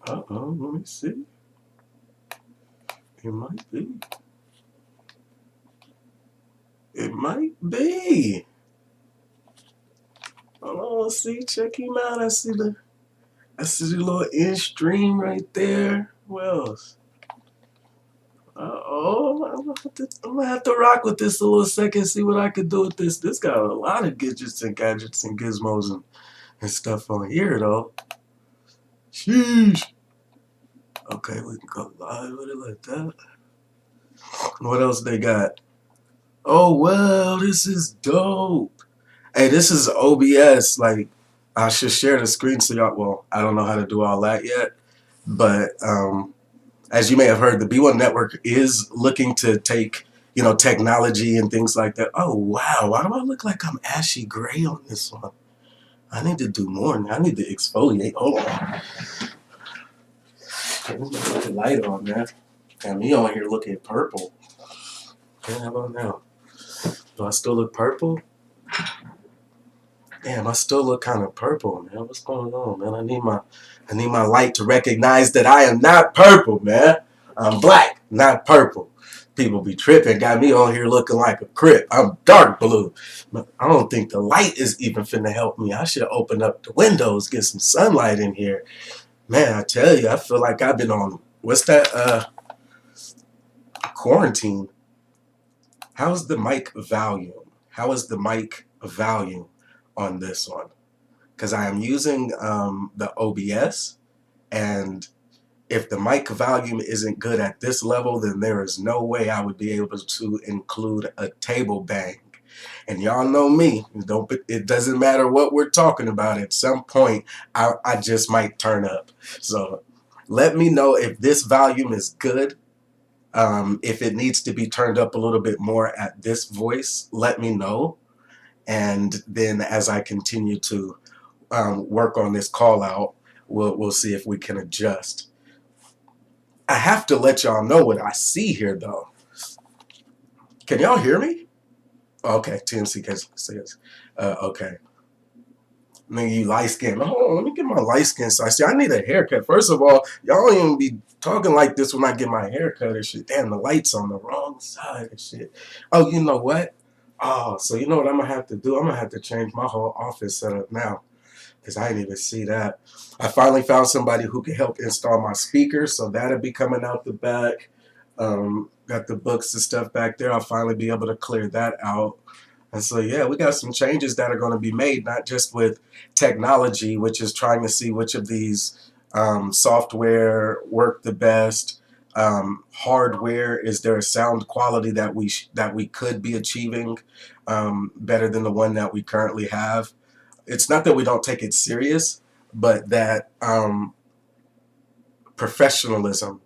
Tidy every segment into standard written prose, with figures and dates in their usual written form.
Uh-oh, let me see. It might be. It might be. Hold on, see, check him out. I see the little in stream right there. What else? Oh, I'm gonna have to rock with this a little second, see what I can do with this. This got a lot of gadgets and gizmos and stuff on here though. Sheesh. Okay, we can go live with it like that. What else they got? Oh well, this is dope. Hey, this is OBS. Like, I should share the screen so y'all. Well, I don't know how to do all that yet, but as you may have heard, the B1 Network is looking to take, technology and things like that. Oh wow, why do I look like I'm ashy gray on this one? I need to do more. I need to exfoliate. Hold on. Let me put the light on, man. And me on here looking purple. Okay, how about now? Do I still look purple? Damn, I still look kind of purple, man. What's going on, man? I need my light to recognize that I am not purple, man. I'm black, not purple. People be tripping, got me on here looking like a crip. I'm dark blue. But I don't think the light is even finna help me. I should have opened up the windows, get some sunlight in here. Man, I tell you, I feel like I've been on, what's that, quarantine. How's the mic volume? How is the mic volume on this one? Because I am using the OBS, and if the mic volume isn't good at this level, then there is no way I would be able to include a table bang. And y'all know me, it doesn't matter what we're talking about. At some point, I just might turn up. So let me know if this volume is good. If it needs to be turned up a little bit more at this voice, let me know. And then as I continue to work on this call out, we'll see if we can adjust. I have to let y'all know what I see here though. Can y'all hear me? Okay, TMC says, okay. Nigga, you light skin. Hold on, let me get my light skin. So I need a haircut. First of all, y'all don't even be talking like this when I get my haircut and shit. Damn, the light's on the wrong side and shit. Oh, you know what? Oh, so you know what I'm gonna have to do? I'm gonna have to change my whole office setup now, because I didn't even see that. I finally found somebody who can help install my speakers, so that'll be coming out the back. Got the books and stuff back there. I'll finally be able to clear that out. And so, yeah, we got some changes that are going to be made, not just with technology, which is trying to see which of these software work the best. Hardware, is there a sound quality that we could be achieving better than the one that we currently have? It's not that we don't take it serious, but that professionalism,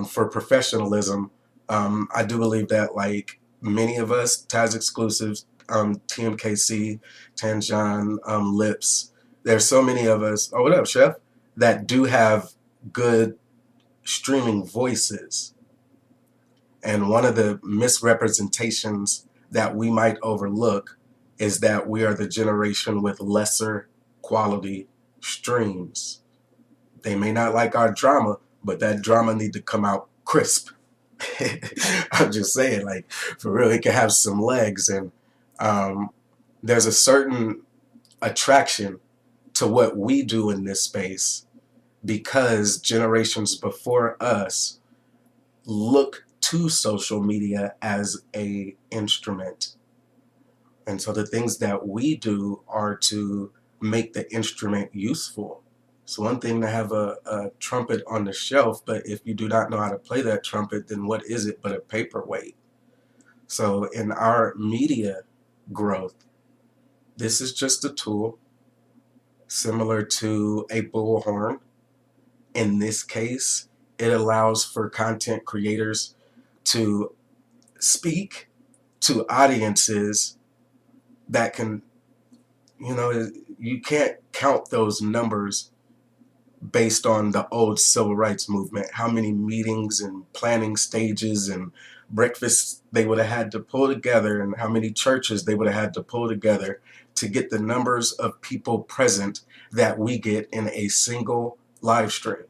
for professionalism, I do believe that, like many of us, Taz Exclusives, TMKC, Tanjan, Lips, there's so many of us, oh, what up, Chef, that do have good streaming voices. And one of the misrepresentations that we might overlook is that we are the generation with lesser quality streams. They may not like our drama, but that drama need to come out crisp. I'm just saying, like, for real, it can have some legs. And there's a certain attraction to what we do in this space because generations before us look to social media as a instrument. And so the things that we do are to make the instrument useful. It's one thing to have a trumpet on the shelf, but if you do not know how to play that trumpet, then what is it but a paperweight? So in our media growth, this is just a tool similar to a bullhorn. In this case, it allows for content creators to speak to audiences that can, you can't count those numbers based on the old civil rights movement, how many meetings and planning stages and breakfasts they would have had to pull together, and how many churches they would have had to pull together to get the numbers of people present that we get in a single live stream.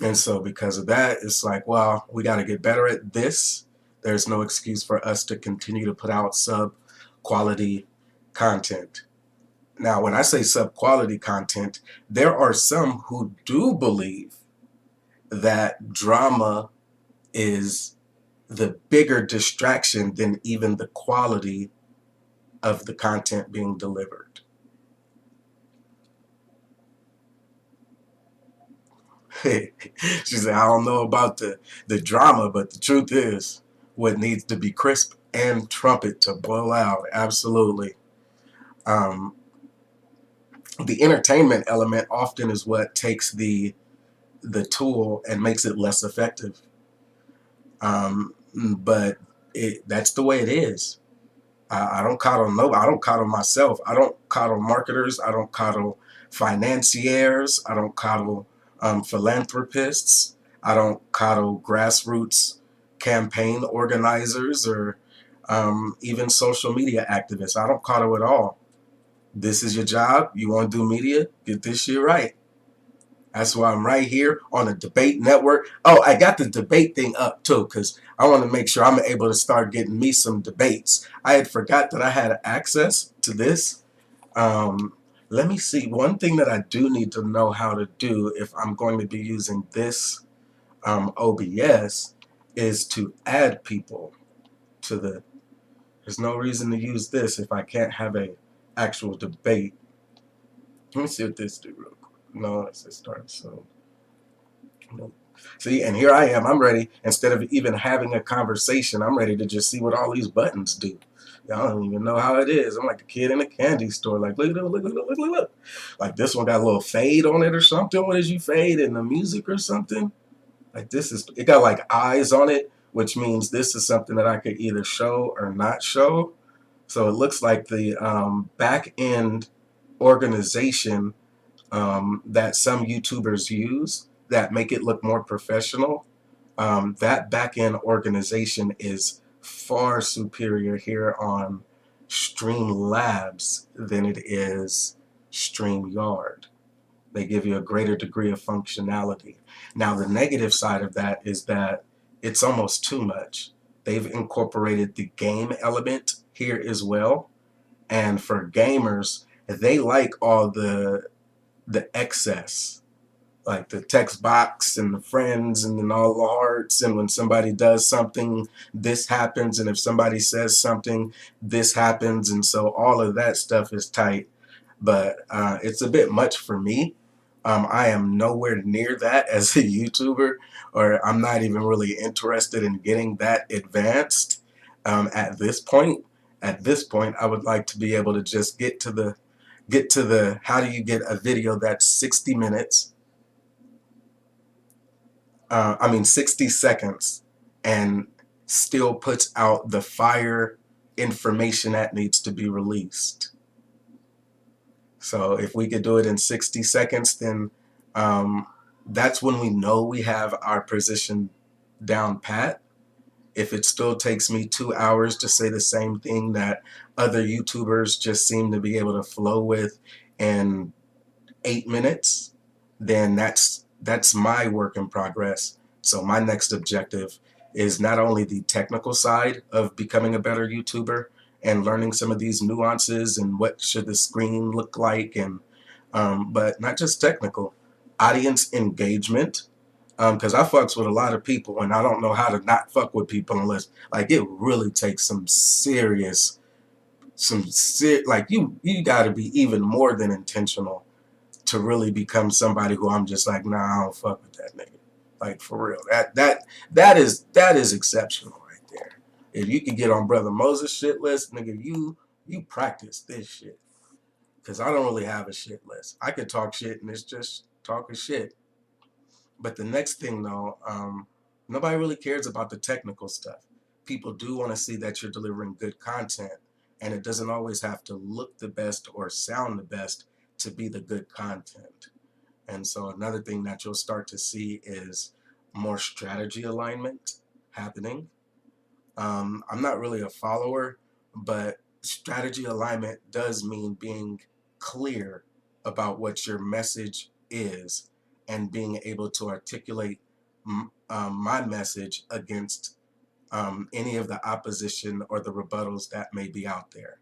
And so because of that, it's like, well, we got to get better at this. There's no excuse for us to continue to put out sub quality content. Now, when I say sub quality content, there are some who do believe that drama is the bigger distraction than even the quality of the content being delivered. She said, I don't know about the drama, but the truth is what needs to be crisp and trumpet to blow out. Absolutely. Um, the entertainment element often is what takes the tool and makes it less effective. But that's the way it is. I don't coddle nobody. I don't coddle myself. I don't coddle marketers. I don't coddle financiers. I don't coddle philanthropists. I don't coddle grassroots campaign organizers or even social media activists. I don't coddle at all. This is your job. You want to do media? Get this shit right. That's why I'm right here on the debate network. Oh, I got the debate thing up too, because I want to make sure I'm able to start getting me some debates. I had forgot that I had access to this. Let me see. One thing that I do need to know how to do if I'm going to be using this OBS is to add people to the. There's no reason to use this if I can't have a actual debate. Let me see what this do real quick. No, it says start so. See, and here I am. I'm ready. Instead of even having a conversation, I'm ready to just see what all these buttons do. Y'all don't even know how it is. I'm like a kid in a candy store. Like, look, look, look, look, look, look, look. Like this one got a little fade on it or something. What is you fade in the music or something? Like this is, it got like eyes on it, which means this is something that I could either show or not show. So it looks like the back end organization that some YouTubers use that make it look more professional. That back-end organization is far superior here on Streamlabs than it is StreamYard. They give you a greater degree of functionality. Now, the negative side of that is that it's almost too much. They've incorporated the game element here as well. And for gamers, they like all the excess, like the text box and the friends and then all the hearts, and when somebody does something, this happens, and if somebody says something, this happens, and so all of that stuff is tight. But it's a bit much for me. I am nowhere near that as a YouTuber, or I'm not even really interested in getting that advanced at this point. At this point, I would like to be able to just get to the how do you get a video that's 60 minutes, 60 seconds, and still puts out the fire information that needs to be released. So if we could do it in 60 seconds, then that's when we know we have our position down pat. If it still takes me 2 hours to say the same thing that other YouTubers just seem to be able to flow with in 8 minutes, then that's my work in progress. So my next objective is not only the technical side of becoming a better YouTuber and learning some of these nuances and what should the screen look like, and but not just technical, audience engagement. Because I fucks with a lot of people, and I don't know how to not fuck with people unless, like, it really takes like you got to be even more than intentional to really become somebody who I'm just like, nah, I don't fuck with that nigga. Like, for real. That is exceptional right there. If you could get on Brother Moses' shit list, nigga, you practice this shit. Because I don't really have a shit list. I could talk shit and it's just talking shit. But the next thing though, nobody really cares about the technical stuff. People do want to see that you're delivering good content, and it doesn't always have to look the best or sound the best to be the good content. And so another thing that you'll start to see is more strategy alignment happening. I'm not really a follower, but strategy alignment does mean being clear about what your message is and being able to articulate my message against any of the opposition or the rebuttals that may be out there.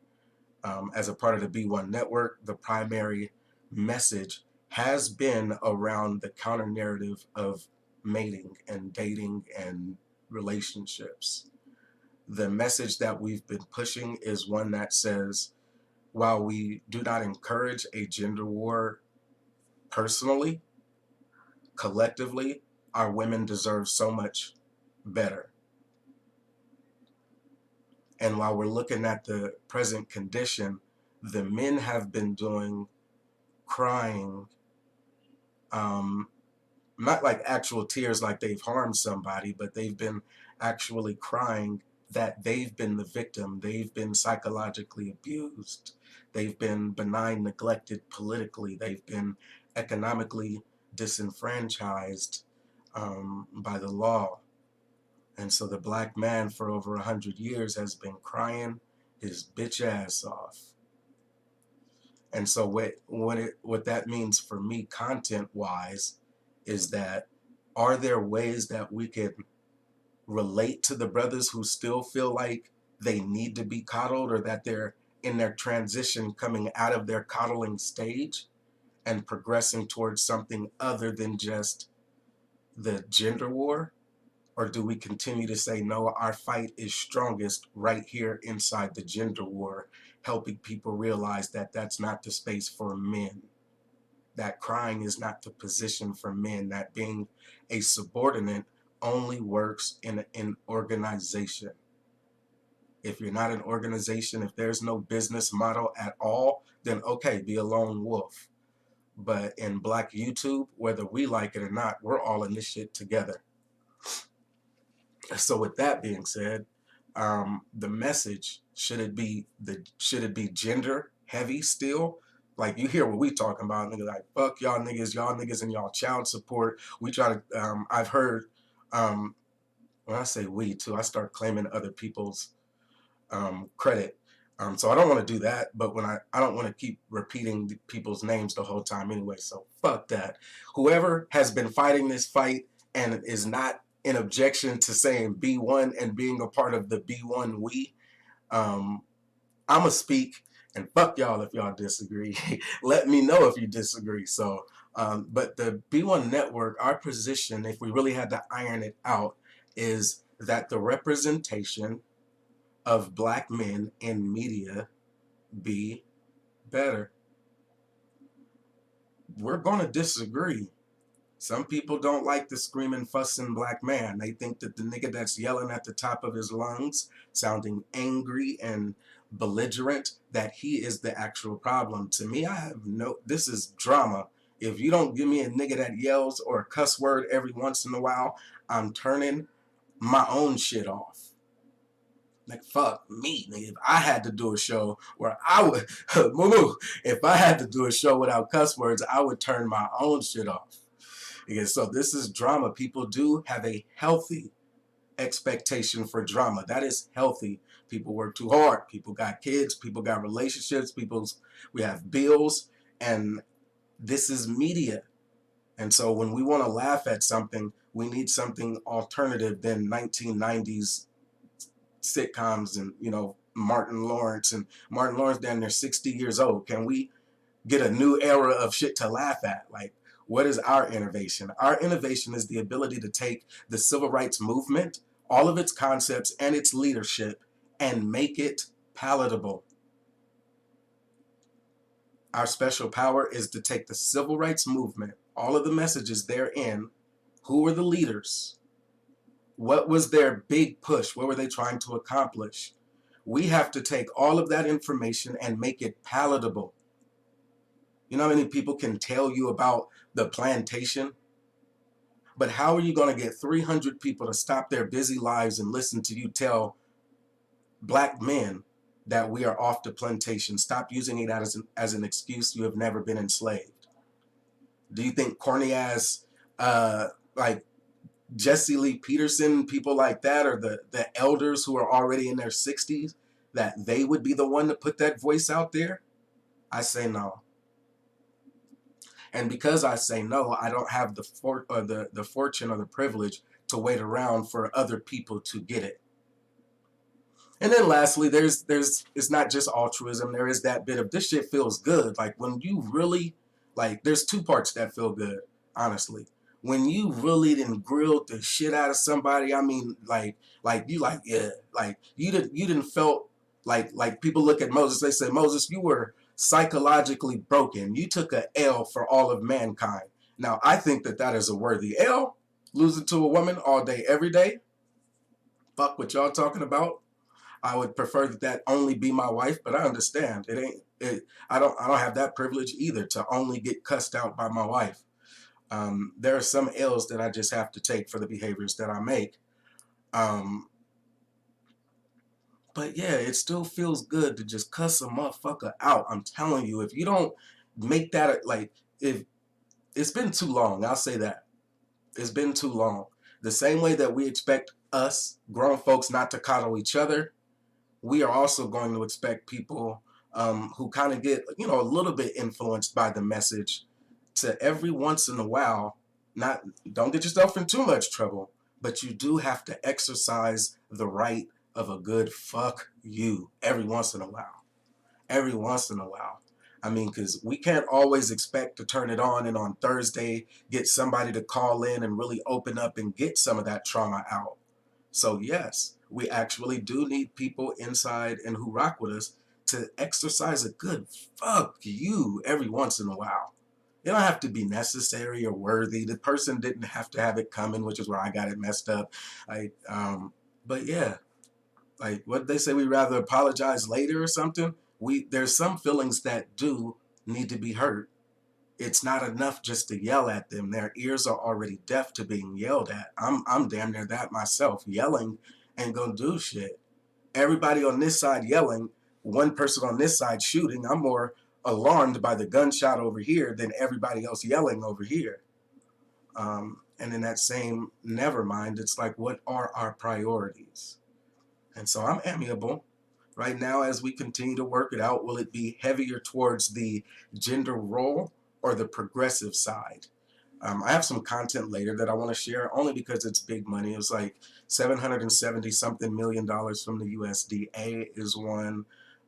As a part of the B1 network, the primary message has been around the counter narrative of mating and dating and relationships. The message that we've been pushing is one that says, while we do not encourage a gender war personally, collectively, our women deserve so much better. And while we're looking at the present condition, the men have been doing crying, not like actual tears like they've harmed somebody, but they've been actually crying that they've been the victim. They've been psychologically abused. They've been benign neglected politically. They've been economically disenfranchised by the law. And so the black man for over 100 years has been crying his bitch ass off. And so what that means for me content wise is that, are there ways that we can relate to the brothers who still feel like they need to be coddled, or that they're in their transition coming out of their coddling stage and progressing towards something other than just the gender war? Or do we continue to say, no, our fight is strongest right here inside the gender war, helping people realize that that's not the space for men, that crying is not the position for men, that being a subordinate only works in an organization. If you're not an organization, if there's no business model at all, then okay, be a lone wolf. But in Black YouTube, whether we like it or not, we're all in this shit together. So with that being said, the message, should it be gender heavy still? Like, you hear what we talking about, niggas like, fuck y'all niggas and y'all child support. We try to, I've heard, when I say we too, I start claiming other people's credit. So I don't want to do that, but when I don't want to keep repeating people's names the whole time anyway, so fuck that. Whoever has been fighting this fight and is not in objection to saying B1 and being a part of the B1 we, I'ma speak, and fuck y'all if y'all disagree. Let me know if you disagree. So, but the B1 network, our position, if we really had to iron it out, is that the representation of black men in media be better. We're going to disagree. Some people don't like the screaming, fussing black man. They think that the nigga that's yelling at the top of his lungs, sounding angry and belligerent, that he is the actual problem. To me, this is drama. If you don't give me a nigga that yells or a cuss word every once in a while, I'm turning my own shit off. Like, fuck me, nigga. If I had to do a show where I would, if I had to do a show without cuss words, I would turn my own shit off. Because so this is drama. People do have a healthy expectation for drama. That is healthy. People work too hard. People got kids. People got relationships. We have bills. And this is media. And so when we want to laugh at something, we need something alternative than 1990s sitcoms and, Martin Lawrence down there 60 years old. Can we get a new era of shit to laugh at? Like, what is our innovation? Our innovation is the ability to take the civil rights movement, all of its concepts and its leadership, and make it palatable. Our special power is to take the civil rights movement, all of the messages therein, who were the leaders, what was their big push, what were they trying to accomplish? We have to take all of that information and make it palatable. You know how many people can tell you about the plantation? But how are you going to get 300 people to stop their busy lives and listen to you tell black men that we are off the plantation? Stop using it as an excuse. You have never been enslaved. Do you think corny ass, like Jesse Lee Peterson, people like that, or the elders who are already in their 60s, that they would be the one to put that voice out there? I say no. And because I say no, I don't have the fortune or the privilege to wait around for other people to get it. And then lastly, there's it's not just altruism. There is that bit of this shit feels good. Like when you really like, there's two parts that feel good, honestly. When you really didn't grill the shit out of somebody, I mean, like you like, yeah, like you didn't felt like people look at Moses, they say, Moses, you were psychologically broken. You took a L for all of mankind. Now I think that that is a worthy L. Losing to a woman all day, every day. Fuck what y'all talking about. I would prefer that that only be my wife, but I understand it ain't it. I don't have that privilege either to only get cussed out by my wife. There are some L's that I just have to take for the behaviors that I make. Um, but yeah, it still feels good to just cuss a motherfucker out. I'm telling you, if you don't make that like, if it's been too long, I'll say that it's been too long. The same way that we expect us grown folks not to coddle each other, we are also going to expect people who kind of get, a little bit influenced by the message to every once in a while, not, don't get yourself in too much trouble, but you do have to exercise the right of a good fuck you every once in a while. Every once in a while. I mean, because we can't always expect to turn it on and on Thursday get somebody to call in and really open up and get some of that trauma out. So yes, we actually do need people inside and who rock with us to exercise a good fuck you every once in a while. It don't have to be necessary or worthy. The person didn't have to have it coming, which is where I got it messed up. But yeah, like what they say, we rather apologize later or something. There's some feelings that do need to be heard. It's not enough just to yell at them. Their ears are already deaf to being yelled at. I'm damn near that myself. Yelling ain't gonna do shit. Everybody on this side yelling, one person on this side shooting. I'm more alarmed by the gunshot over here than everybody else yelling over here. And in that same never mind, it's like, what are our priorities? And so I'm amiable. Right now, as we continue to work it out, will it be heavier towards the gender role or the progressive side? I have some content later that I want to share only because it's big money. It was like 770 something $1 million from the USDA is one.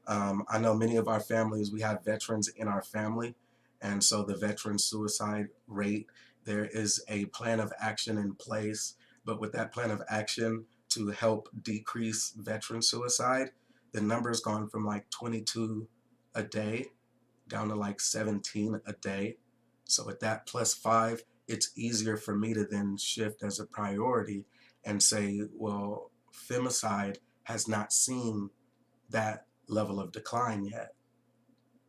I know many of our families, we have veterans in our family. And so the veteran suicide rate, there is a plan of action in place. But with that plan of action to help decrease veteran suicide, the number's gone from like 22 a day down to like 17 a day. So with that plus 5, it's easier for me to then shift as a priority and say, well, femicide has not seen that level of decline yet,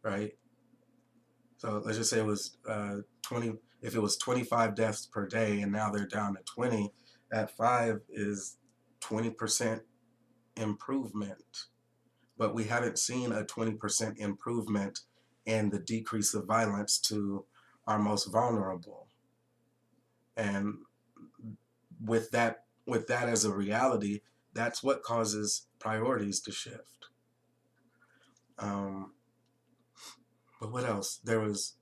right? So let's just say it was 20, if it was 25 deaths per day and now they're down to 20, that 5 is 20% improvement. But we haven't seen a 20% improvement in the decrease of violence to our most vulnerable. And with that as a reality, that's what causes priorities to shift. But what else? There's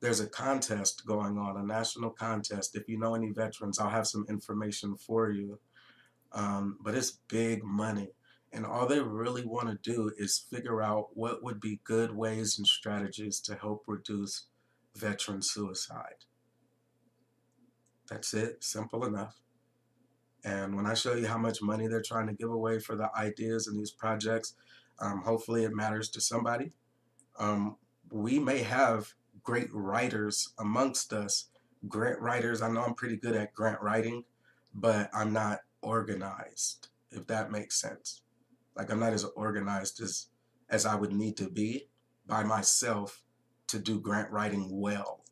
a contest going on, a national contest. If you know any veterans, I'll have some information for you. But it's big money. And all they really want to do is figure out what would be good ways and strategies to help reduce veteran suicide. That's it. Simple enough. And when I show you how much money they're trying to give away for the ideas in these projects, hopefully it matters to somebody. We may have great writers amongst us. Grant writers, I know I'm pretty good at grant writing, but I'm not organized, if that makes sense. Like I'm not as organized as I would need to be by myself to do grant writing well.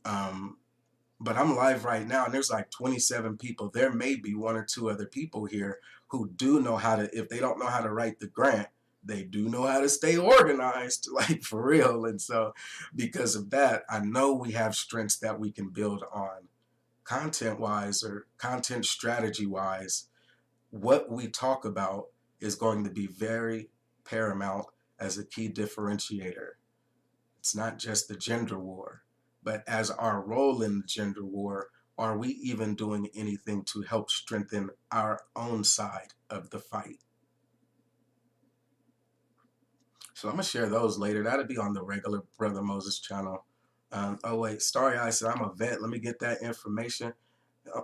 But I'm live right now and there's like 27 people. There may be one or two other people here who do know how to, if they don't know how to write the grant, they do know how to stay organized, like for real. And so because of that, I know we have strengths that we can build on content wise or content strategy wise. What we talk about is going to be very paramount as a key differentiator. It's not just the gender war, but as our role in the gender war, are we even doing anything to help strengthen our own side of the fight? So I'm going to share those later. That'll be on the regular Brother Moses channel. Oh, wait, Starry Eye said, I'm a vet. Let me get that information.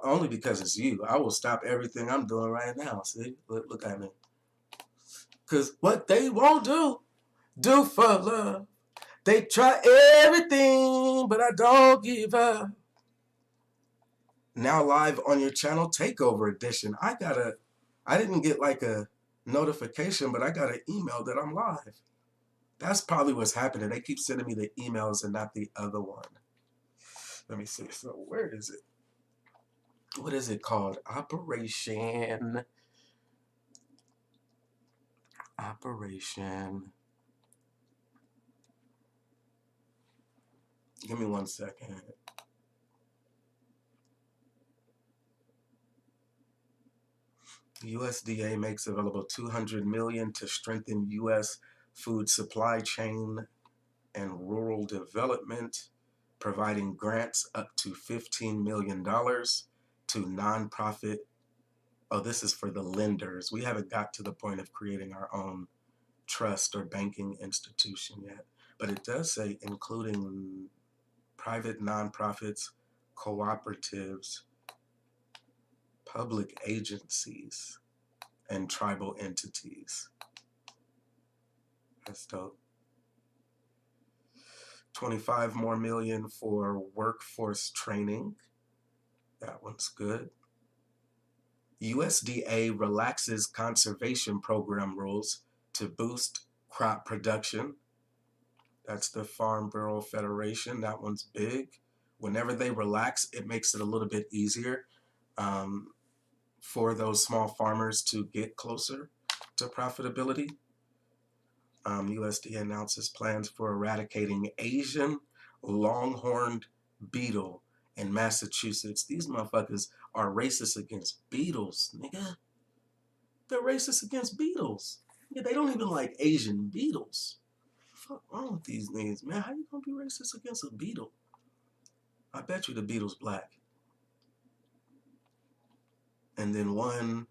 Only because it's you. I will stop everything I'm doing right now. See? Look at me. Because what they won't do for love. They try everything, but I don't give up. Now live on your channel, Takeover Edition. I didn't get like a notification, but I got an email that I'm live. That's probably what's happening. They keep sending me the emails and not the other one. Let me see. So where is it? What is it called? Operation. Give me 1 second. USDA makes available $200 million to strengthen U.S. food supply chain and rural development, providing grants up to $15 million to nonprofit. Oh, this is for the lenders. We haven't got to the point of creating our own trust or banking institution yet, but it does say including private nonprofits, cooperatives, public agencies, and tribal entities. That's dope. 25 more million for workforce training. That one's good. USDA relaxes conservation program rules to boost crop production. That's the Farm Bureau Federation. That one's big. Whenever they relax, it makes it a little bit easier for those small farmers to get closer to profitability. USDA announces plans for eradicating Asian longhorned beetle in Massachusetts. These motherfuckers are racist against beetles, nigga. They're racist against beetles. Yeah, they don't even like Asian beetles. What the fuck wrong with these niggas, man? How you gonna be racist against a beetle? I bet you the beetle's black. And then one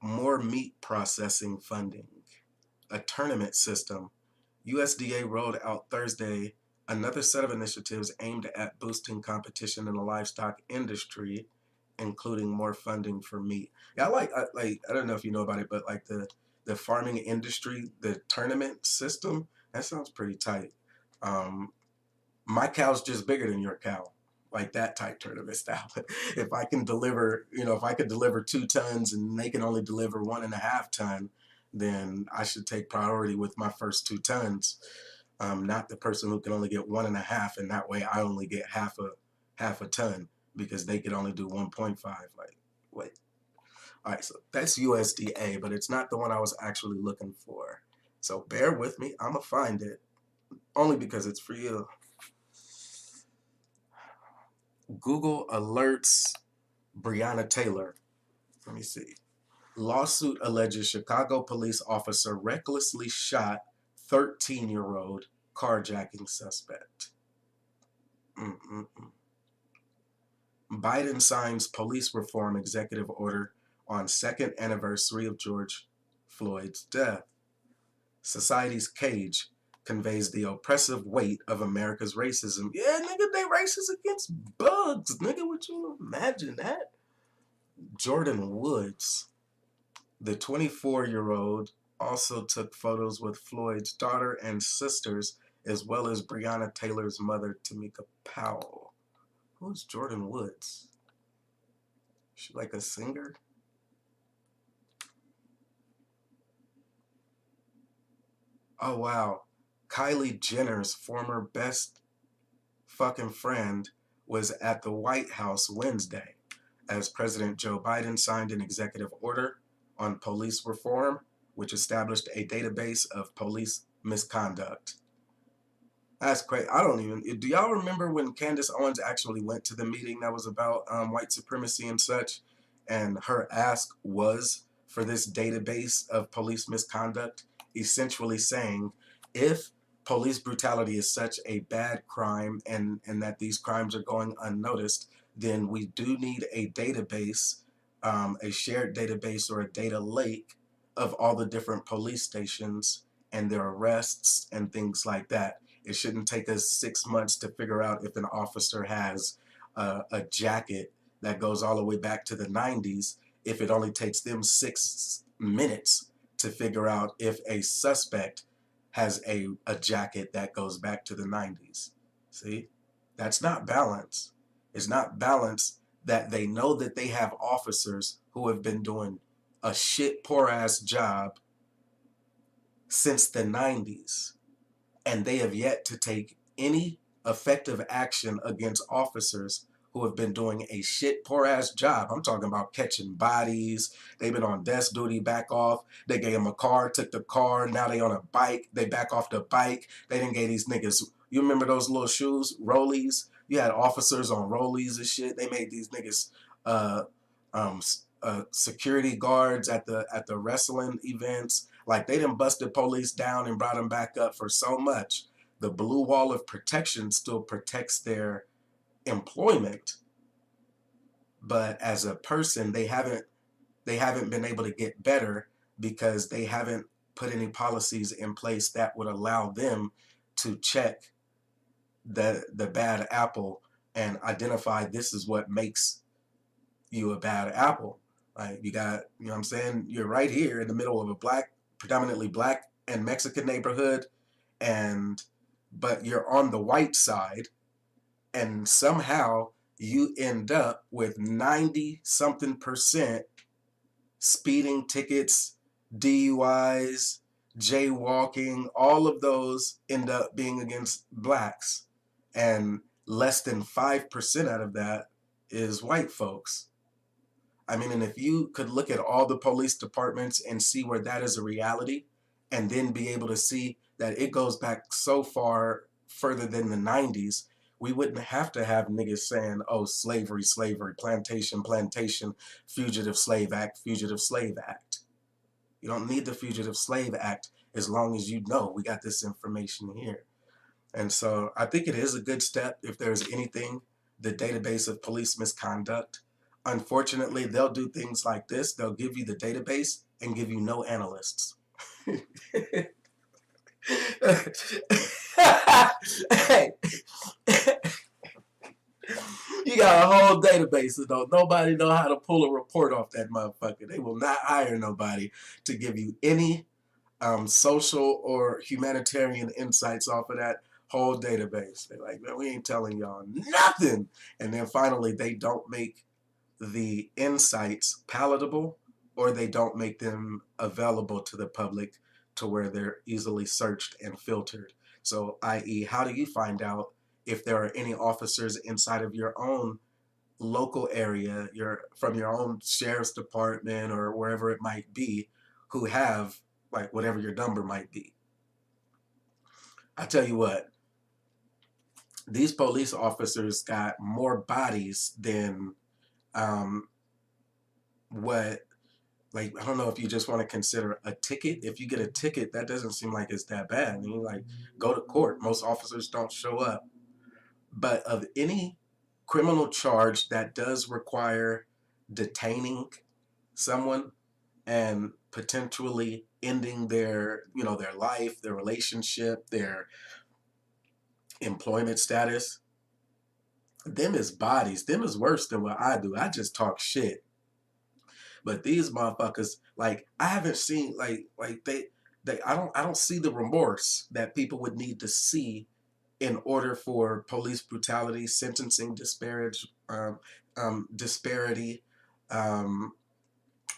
more meat processing funding. A tournament system. USDA rolled out Thursday another set of initiatives aimed at boosting competition in the livestock industry, including more funding for meat. Yeah, I don't know if you know about it, but like the farming industry, the tournament system, that sounds pretty tight. My cow's just bigger than your cow. Like that type tournament style. If I can deliver, if I could deliver 2 tons and they can only deliver 1.5 ton, then I should take priority with my first 2 tons. Not the person who can only get 1.5, and that way I only get half a ton because they could only do 1.5. Like, wait. All right, so that's USDA, but it's not the one I was actually looking for. So bear with me. I'm gonna find it only because it's for you. Google alerts Breonna Taylor. Let me see. Lawsuit alleges Chicago police officer recklessly shot 13-year-old carjacking suspect. Biden signs police reform executive order on second anniversary of George Floyd's death. Society's cage conveys the oppressive weight of America's racism. Yeah, nigga, they racist against bugs. Nigga, would you imagine that? Jordan Woods, the 24-year-old, also took photos with Floyd's daughter and sisters, as well as Breonna Taylor's mother, Tamika Powell. Who's Jordan Woods? Is she like a singer? Oh, wow. Kylie Jenner's former best fucking friend was at the White House Wednesday as President Joe Biden signed an executive order on police reform, which established a database of police misconduct. That's crazy. I don't even. Do y'all remember when Candace Owens actually went to the meeting that was about white supremacy and such? And her ask was for this database of police misconduct, essentially saying if police brutality is such a bad crime, and that these crimes are going unnoticed, then we do need a database, a shared database or a data lake of all the different police stations and their arrests and things like that. It shouldn't take us 6 months to figure out if an officer has a jacket that goes all the way back to the 90s, if it only takes them 6 minutes to figure out if a suspect has a jacket that goes back to the 90s. See? That's not balance. It's not balance that they know that they have officers who have been doing a shit poor ass job since the 90s, and they have yet to take any effective action against officers who have been doing a shit poor ass job. I'm talking about catching bodies. They've been on desk duty, back off. They gave them a car, took the car. Now they on a bike. They back off the bike. They didn't give these niggas. You remember those little shoes, rollies? You had officers on rollies and shit. They made these niggas uh, um, security guards at the wrestling events. Like, they done busted police down and brought them back up for so much. The blue wall of protection still protects their employment, but as a person, they haven't been able to get better because they haven't put any policies in place that would allow them to check the bad apple and identify this is what makes you a bad apple. Like, you got, you know what I'm saying, you're right here in the middle of a predominantly black and Mexican neighborhood, and but you're on the white side, and somehow you end up with 90 something percent speeding tickets, DUIs, jaywalking. All of those end up being against blacks, and less than 5% out of that is white folks. I mean, and if you could look at all the police departments and see where that is a reality, and then be able to see that it goes back so far further than the 90s, we wouldn't have to have niggas saying, oh, slavery, slavery, plantation, plantation, Fugitive Slave Act, Fugitive Slave Act. You don't need the Fugitive Slave Act as long as you know we got this information here. And so I think it is a good step if there's anything, the database of police misconduct. Unfortunately, they'll do things like this. They'll give you the database and give you no analysts. Hey, you got a whole database and don't nobody know how to pull a report off that motherfucker. They will not hire nobody to give you any social or humanitarian insights off of that whole database. They're like, man, we ain't telling y'all nothing. And then finally, they don't make the insights palatable, or they don't make them available to the public to where they're easily searched and filtered. So, i.e., how do you find out if there are any officers inside of your own local area, from your own sheriff's department or wherever it might be, who have, like, whatever your number might be? I tell you what, these police officers got more bodies than what, like, I don't know if you just want to consider a ticket. If you get a ticket, that doesn't seem like it's that bad. You like, go to court. Most officers don't show up. But of any criminal charge that does require detaining someone and potentially ending their, their life, their relationship, their employment status, them is bodies. Them is worse than what I do. I just talk shit. But these motherfuckers, like, I haven't seen, like I don't see the remorse that people would need to see in order for police brutality, sentencing disparity,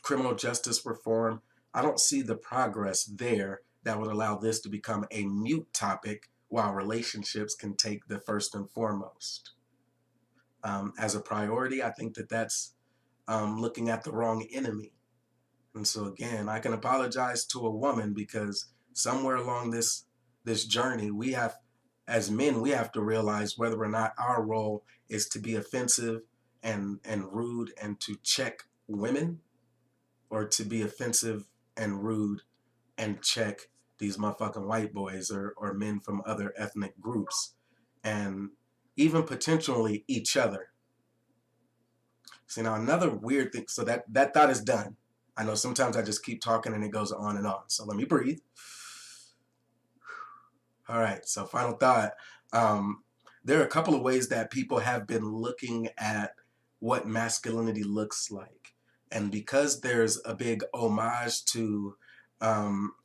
criminal justice reform. I don't see the progress there that would allow this to become a mute topic while relationships can take the first and foremost. As a priority, I think that's looking at the wrong enemy. And so again, I can apologize to a woman because somewhere along this journey, we have, as men, we have to realize whether or not our role is to be offensive and rude and to check women, or to be offensive and rude and check these motherfucking white boys or men from other ethnic groups, and even potentially each other. See, now another weird thing, so that thought is done. I know sometimes I just keep talking and it goes on and on. So let me breathe. All right, so final thought. There are a couple of ways that people have been looking at what masculinity looks like. And because there's a big homage to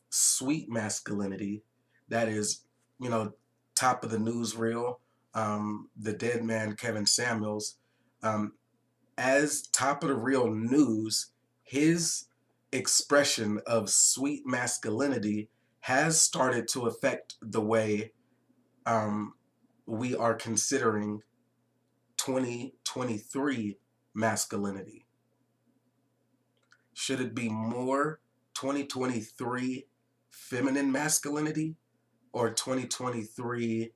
sweet masculinity that is, you know, top of the newsreel, the dead man Kevin Samuels, as top of the real news, his expression of sweet masculinity has started to affect the way we are considering 2023 masculinity. Should it be more 2023 feminine masculinity or 2023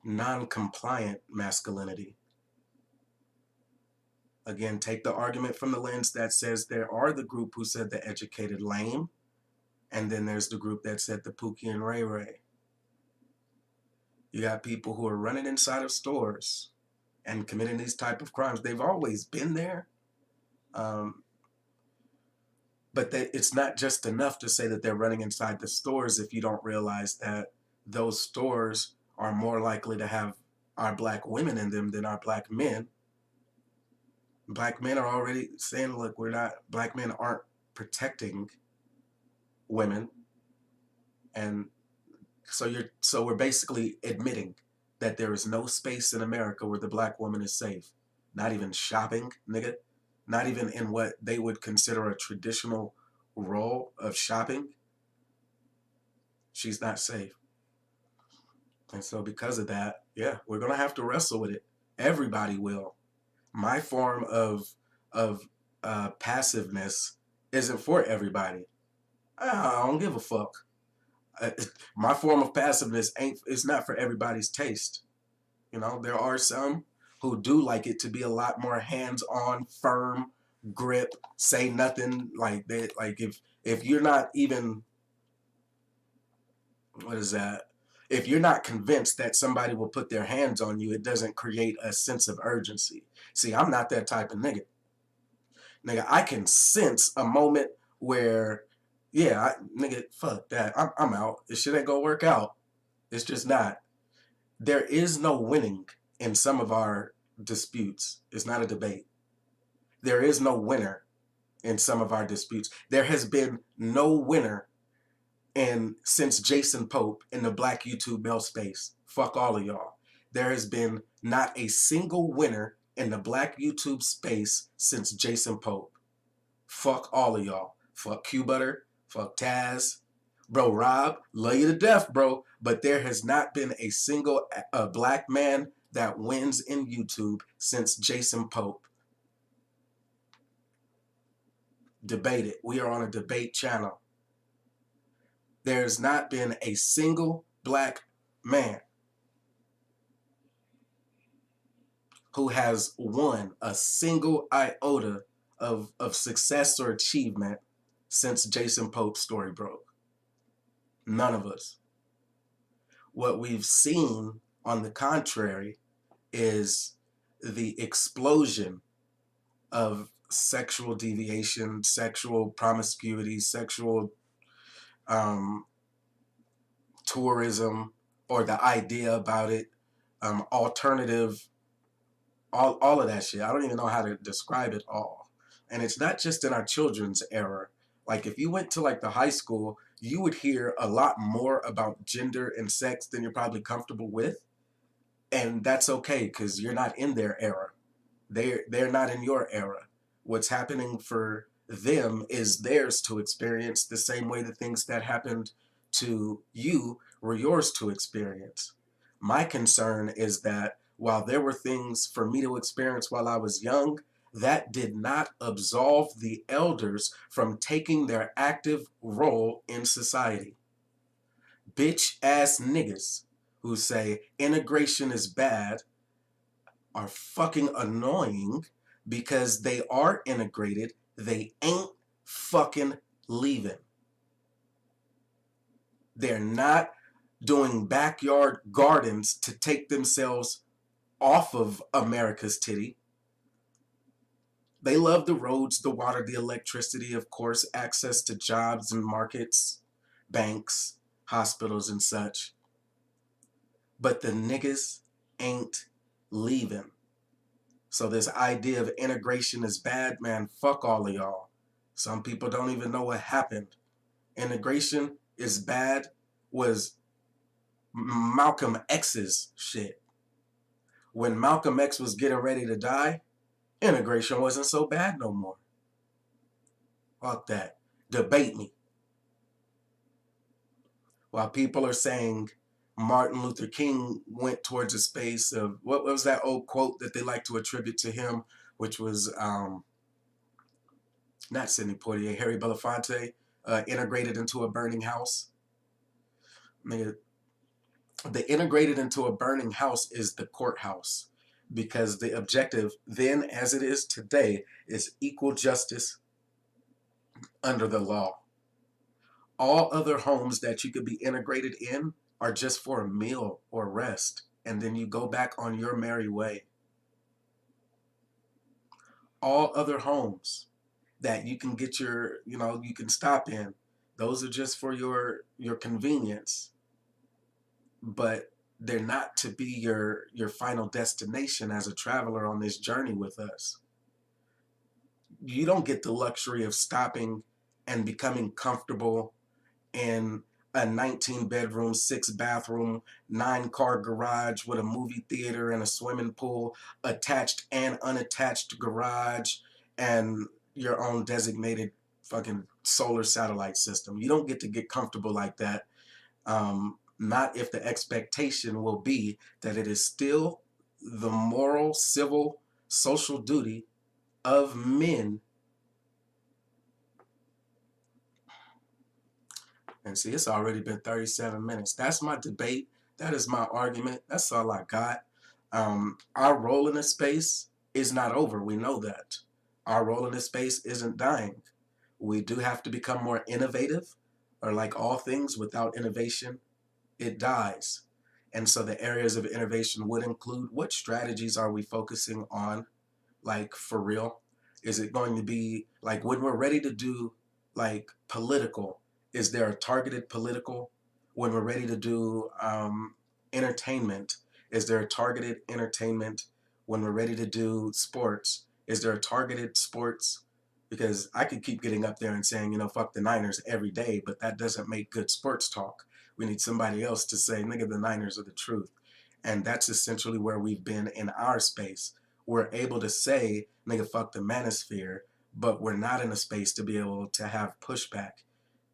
non-compliant masculinity? Again, take the argument from the lens that says there are the group who said the educated lame, and then there's the group that said the Pookie and Ray Ray. You got people who are running inside of stores and committing these type of crimes. They've always been there. But it's not just enough to say that they're running inside the stores if you don't realize that those stores are more likely to have our black women in them than our black men. Black men are already saying, look, black men aren't protecting women. And so we're basically admitting that there is no space in America where the black woman is safe. Not even shopping, nigga. Not even in what they would consider a traditional role of shopping. She's not safe. And so because of that, yeah, we're going to have to wrestle with it. Everybody will. My form of passiveness isn't for everybody. I don't give a fuck. My form of passiveness it's not for everybody's taste. You know, there are some who do like it to be a lot more hands-on, firm grip, say nothing, like that. Like if you're not even, what is that? If you're not convinced that somebody will put their hands on you, it doesn't create a sense of urgency. See, I'm not that type of nigga. Nigga, I can sense a moment where, yeah, nigga, fuck that. I'm out. This shit ain't gonna work out. It's just not. There is no winning in some of our disputes. It's not a debate. There is no winner in some of our disputes. There has been no winner since Jason Pope in the black YouTube male space. Fuck all of y'all. There has been not a single winner in the black YouTube space since Jason Pope. Fuck all of y'all. Fuck Q Butter. Fuck Taz. Bro, Rob, love you to death, bro. But there has not been a single black man that wins in YouTube since Jason Pope. Debate it. We are on a debate channel. There's not been a single black man who has won a single iota of success or achievement since Jason Pope's story broke. None of us. What we've seen, on the contrary, is the explosion of sexual deviation, sexual promiscuity, sexual tourism, or the idea about it, alternative, all of that shit. I don't even know how to describe it all. And it's not just in our children's era. Like if you went to like the high school, you would hear a lot more about gender and sex than you're probably comfortable with. And that's okay because you're not in their era. They're not in your era. What's happening for them is theirs to experience the same way the things that happened to you were yours to experience. My concern is that while there were things for me to experience while I was young, that did not absolve the elders from taking their active role in society. Bitch ass niggas who say integration is bad are fucking annoying because they are integrated. They ain't fucking leaving. They're not doing backyard gardens to take themselves off of America's titty. They love the roads, the water, the electricity, of course, access to jobs and markets, banks, hospitals, and such. But the niggas ain't leaving. So this idea of integration is bad, man, fuck all of y'all. Some people don't even know what happened. Integration is bad was Malcolm X's shit. When Malcolm X was getting ready to die, integration wasn't so bad no more. Fuck that. Debate me. While people are saying Martin Luther King went towards a space of, what was that old quote that they like to attribute to him, which was not Sidney Poitier, Harry Belafonte, integrated into a burning house. The integrated into a burning house is the courthouse, because the objective then, as it is today, is equal justice under the law. All other homes that you could be integrated in are just for a meal or rest, and then you go back on your merry way. All other homes that you can get you can stop in, those are just for your convenience, but they're not to be your final destination as a traveler on this journey with us. You don't get the luxury of stopping and becoming comfortable in a 19-bedroom, 6-bathroom, 9-car garage with a movie theater and a swimming pool, attached and unattached garage, and your own designated fucking solar satellite system. You don't get comfortable like that. Not if the expectation will be that it is still the moral, civil, social duty of men. And see, it's already been 37 minutes. That's my debate. That is my argument. That's all I got. Our role in this space is not over. We know that. Our role in this space isn't dying. We do have to become more innovative, or like all things, without innovation, it dies. And so the areas of innovation would include, what strategies are we focusing on? Like, for real? Is it going to be like when we're ready to do like political? Is there a targeted political? When we're ready to do entertainment, is there a targeted entertainment? When we're ready to do sports, is there a targeted sports? Because I could keep getting up there and saying, fuck the Niners every day, but that doesn't make good sports talk. We need somebody else to say, nigga, the Niners are the truth. And that's essentially where we've been in our space. We're able to say, nigga, fuck the manosphere, but we're not in a space to be able to have pushback.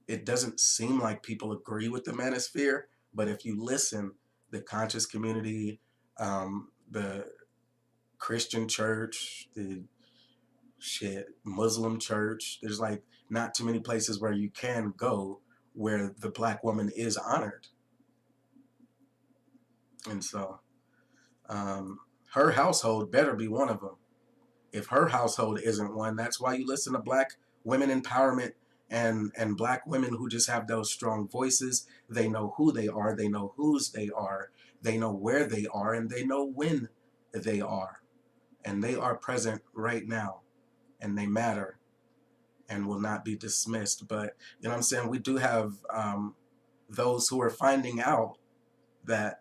It doesn't seem like people agree with the manosphere, but if you listen, the conscious community, the Christian church, the Muslim church, there's like not too many places where you can go where the black woman is honored. And so her household better be one of them. If her household isn't one, that's why you listen to black women empowerment and black women who just have those strong voices. They know who they are, they know whose they are, they know where they are, and they know when they are. And they are present right now, and they matter and will not be dismissed. But, you know what I'm saying? We do have those who are finding out that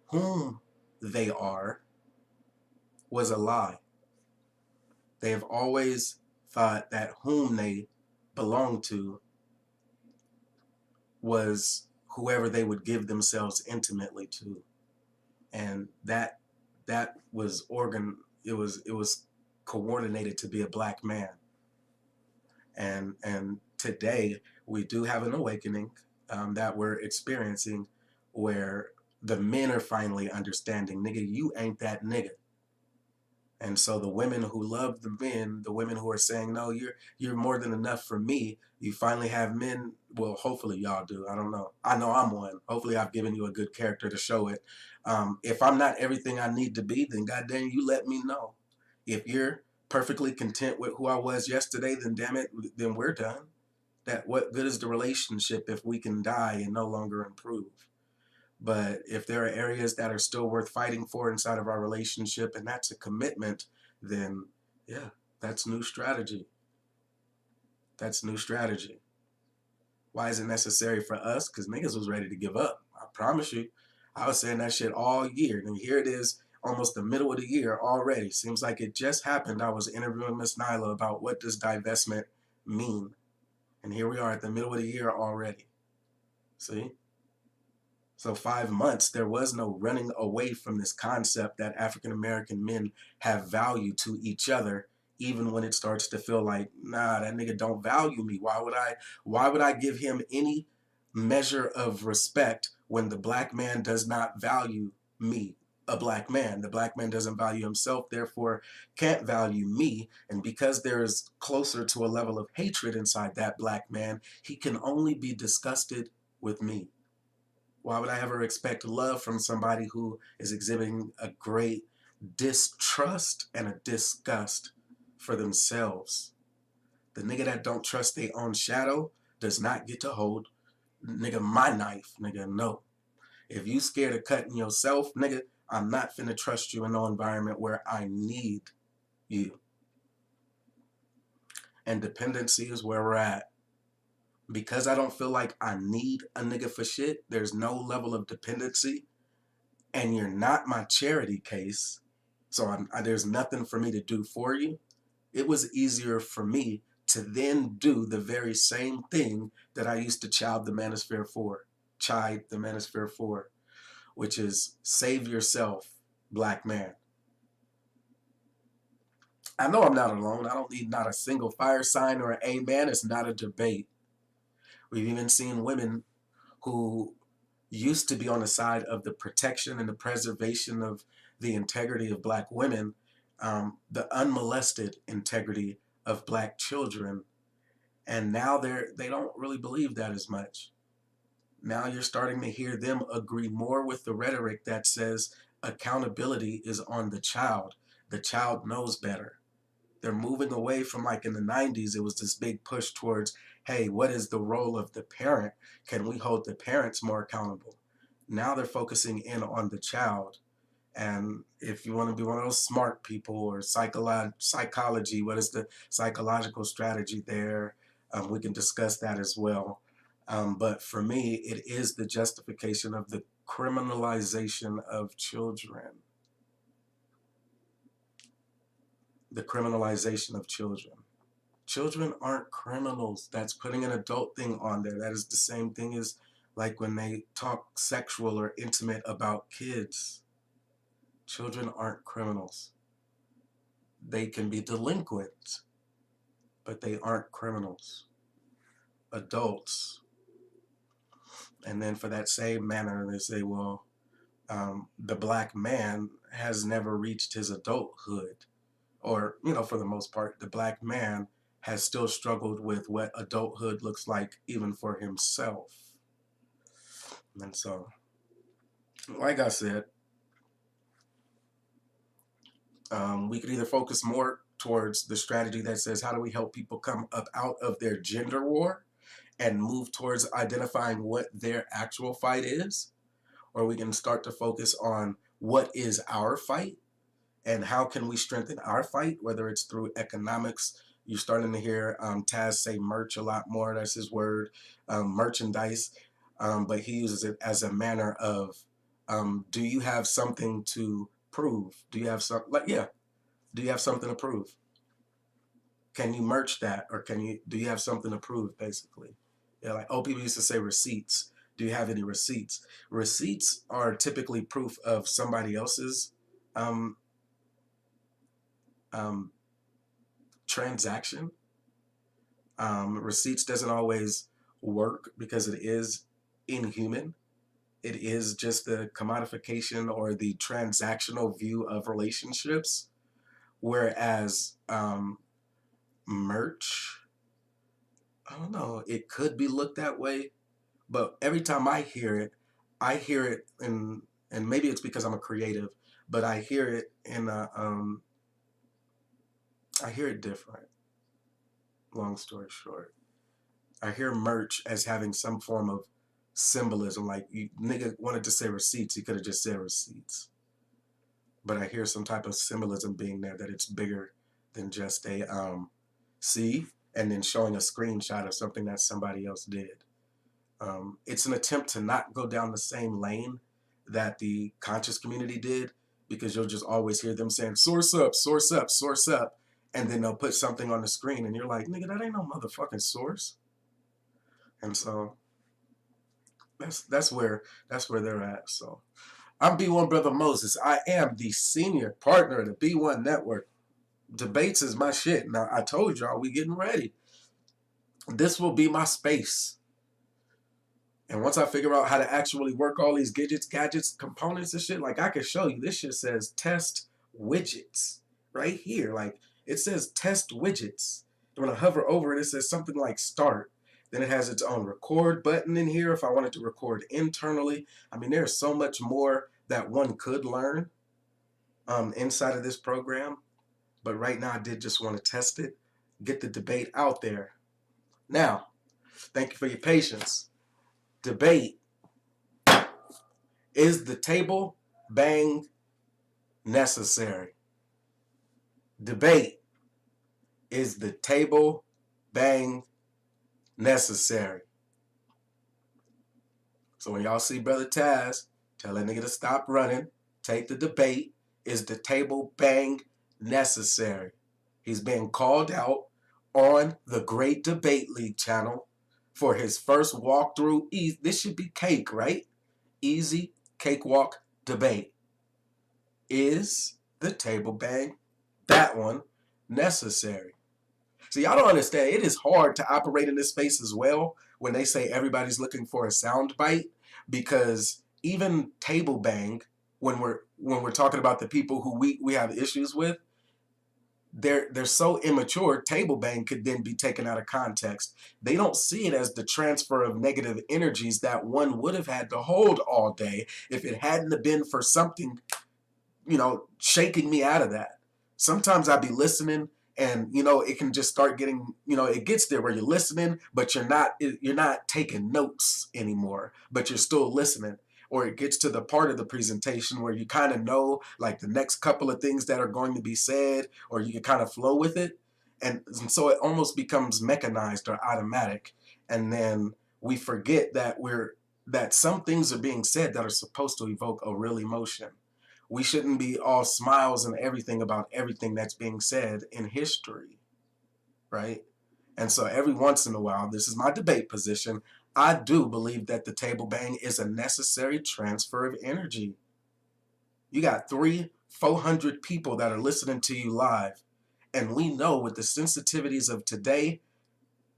whom they are was a lie. They have always thought that whom they belonged to was whoever they would give themselves intimately to. And that was it was coordinated to be a black man. And today we do have an awakening that we're experiencing, where the men are finally understanding, nigga, you ain't that nigga. And so the women who love the men, the women who are saying, no, you're more than enough for me, you finally have men, well, hopefully y'all do, I don't know. I know I'm one. Hopefully I've given you a good character to show it. If I'm not everything I need to be, then goddamn, you let me know. If you're perfectly content with who I was yesterday, then damn it, then we're done. That what good is the relationship if we can die and no longer improve? But if there are areas that are still worth fighting for inside of our relationship, and that's a commitment, then yeah, that's new strategy. That's new strategy. Why is it necessary for us? Because niggas was ready to give up. I promise you. I was saying that shit all year. And here it is, almost the middle of the year already. Seems like it just happened. I was interviewing Miss Nyla about what does divestment mean. And here we are at the middle of the year already. See? So 5 months, there was no running away from this concept that African American men have value to each other, even when it starts to feel like, nah, that nigga don't value me. Why would I give him any measure of respect when the black man does not value me, a black man? The black man doesn't value himself, therefore can't value me. And because there is closer to a level of hatred inside that black man, he can only be disgusted with me. Why would I ever expect love from somebody who is exhibiting a great distrust and a disgust for themselves? The nigga that don't trust their own shadow does not get to hold, nigga, my knife, nigga, no. If you scared of cutting yourself, nigga, I'm not finna trust you in no environment where I need you. And dependency is where we're at. Because I don't feel like I need a nigga for shit, there's no level of dependency, and you're not my charity case, so there's nothing for me to do for you. It was easier for me to then do the very same thing that I used to chide the manosphere for, which is save yourself, black man. I know I'm not alone. I don't need not a single fire sign or an amen. It's not a debate. We've even seen women who used to be on the side of the protection and the preservation of the integrity of black women, the unmolested integrity of black children, and now they don't really believe that as much. Now you're starting to hear them agree more with the rhetoric that says accountability is on the child. The child knows better. They're moving away from, like, in the 90s, it was this big push towards, hey, what is the role of the parent? Can we hold the parents more accountable? Now they're focusing in on the child. And if you want to be one of those smart people, or psychology, what is the psychological strategy there? We can discuss that as well. But for me, it is the justification of the criminalization of children. The criminalization of children. Children aren't criminals. That's putting an adult thing on there. That is the same thing as, like, when they talk sexual or intimate about kids. Children aren't criminals. They can be delinquents, but they aren't criminals. Adults. And then for that same manner, they say, well, the black man has never reached his adulthood. Or, for the most part, the black man has still struggled with what adulthood looks like even for himself. And so, like I said, we could either focus more towards the strategy that says, how do we help people come up out of their gender war and move towards identifying what their actual fight is, or we can start to focus on what is our fight and how can we strengthen our fight, whether it's through economics. You're starting to hear Taz say merch a lot more. That's his word, merchandise. But he uses it as a manner of, do you have something to prove? Do you have some, like, yeah, do you have something to prove? Can you merch that? Or do you have something to prove, basically? Yeah, like, people used to say receipts. Do you have any receipts? Receipts are typically proof of somebody else's um, um, transaction. Receipts doesn't always work because it is inhuman. It is just the commodification or the transactional view of relationships. Whereas merch, I don't know, it could be looked that way. But every time I hear it and maybe it's because I'm a creative, but I hear it I hear it different. Long story short. I hear merch as having some form of symbolism. Like, you nigga wanted to say receipts, he could have just said receipts. But I hear some type of symbolism being there, that it's bigger than just a C and then showing a screenshot of something that somebody else did. It's an attempt to not go down the same lane that the conscious community did, because you'll just always hear them saying, source up, source up, source up. And then they'll put something on the screen and you're like, nigga, that ain't no motherfucking source. And so that's where they're at. So I'm B1 Brother Moses. I am the senior partner of the B1 Network. Debates is my shit. Now, I told y'all we getting ready. This will be my space. And once I figure out how to actually work all these gadgets, components and shit, like I can show you. This shit says test widgets right here. Like, it says test widgets. When I hover over it, it says something like start. Then it has its own record button in here if I wanted to record internally. I mean, there's so much more that one could learn inside of this program. But right now I did just want to test it, get the debate out there. Now, thank you for your patience. Debate. Is the table bang necessary? Debate. Is the table bang necessary? So when y'all see Brother Taz, tell that nigga to stop running. Take the debate. Is the table bang necessary? He's being called out on the Great Debate League channel for his first walkthrough. This should be cake, right? Easy cakewalk debate. Is the table bang, that one, necessary? So y'all don't understand. It is hard to operate in this space as well when they say everybody's looking for a sound bite, because even table bang, when we're talking about the people who we have issues with, they're so immature. Table bang could then be taken out of context. They don't see it as the transfer of negative energies that one would have had to hold all day if it hadn't have been for something, shaking me out of that. Sometimes I'd be listening and, it can just start getting, it gets there where you're listening, but you're not taking notes anymore, but you're still listening. Or it gets to the part of the presentation where you kind of know, like, the next couple of things that are going to be said, or you can kind of flow with it. And so it almost becomes mechanized or automatic. And then we forget that some things are being said that are supposed to evoke a real emotion. We shouldn't be all smiles and everything about everything that's being said in history, right? And so every once in a while, this is my debate position, I do believe that the table bang is a necessary transfer of energy. You got 400 people that are listening to you live. And we know with the sensitivities of today,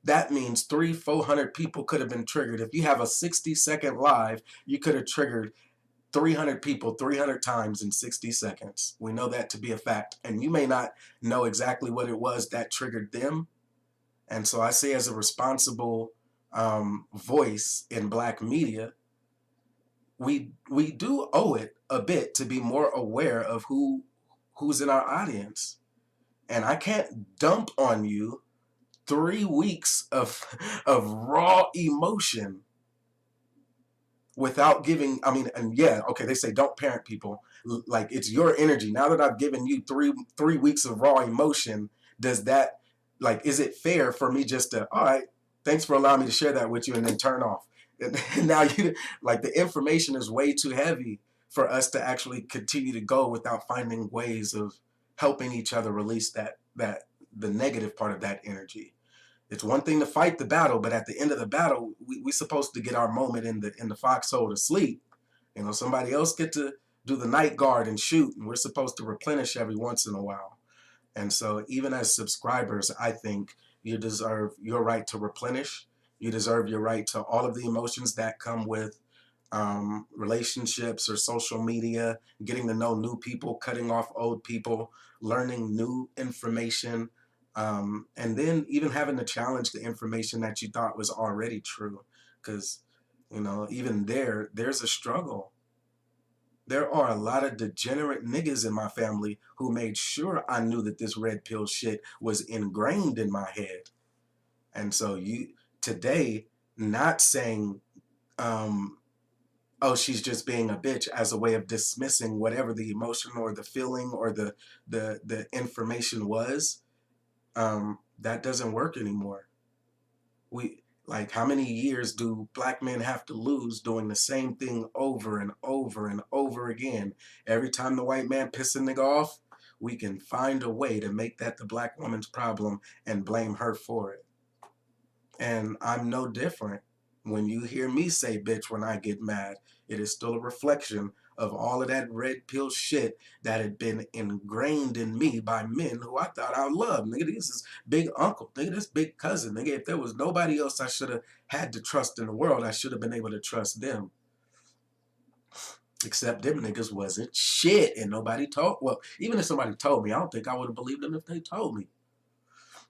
that means 400 people could have been triggered. If you have a 60-second live, you could have triggered 300 people 300 times in 60 seconds. We know that to be a fact. And you may not know exactly what it was that triggered them. And so I say, as a responsible voice in Black media, we do owe it a bit to be more aware of who's in our audience. And I can't dump on you 3 weeks of raw emotion without giving, they say don't parent people. Like, it's your energy. Now that I've given you three weeks of raw emotion, does that, like, is it fair for me just to, all right, thanks for allowing me to share that with you, and then turn off? And now the information is way too heavy for us to actually continue to go without finding ways of helping each other release the negative part of that energy. It's one thing to fight the battle, but at the end of the battle, we're supposed to get our moment in the foxhole to sleep. Somebody else get to do the night guard and shoot, and we're supposed to replenish every once in a while. And so even as subscribers, I think you deserve your right to replenish. You deserve your right to all of the emotions that come with relationships or social media, getting to know new people, cutting off old people, learning new information, and then even having to challenge the information that you thought was already true. Because, even there's a struggle. There are a lot of degenerate niggas in my family who made sure I knew that this red pill shit was ingrained in my head. And so today, not saying, oh, she's just being a bitch as a way of dismissing whatever the emotion or the feeling or the information was. That doesn't work anymore. We like, how many years do black men have to lose doing the same thing over and over and over again? Every time the white man piss a nigga off, we can find a way to make that the black woman's problem and blame her for it. And I'm no different. When you hear me say bitch when I get mad, it is still a reflection of all of that red pill shit that had been ingrained in me by men who I thought I loved. Nigga, this is big uncle. Nigga, this big cousin. Nigga, if there was nobody else I should have had to trust in the world, I should have been able to trust them. Except them niggas wasn't shit, and nobody told. Well, even if somebody told me, I don't think I would have believed them if they told me.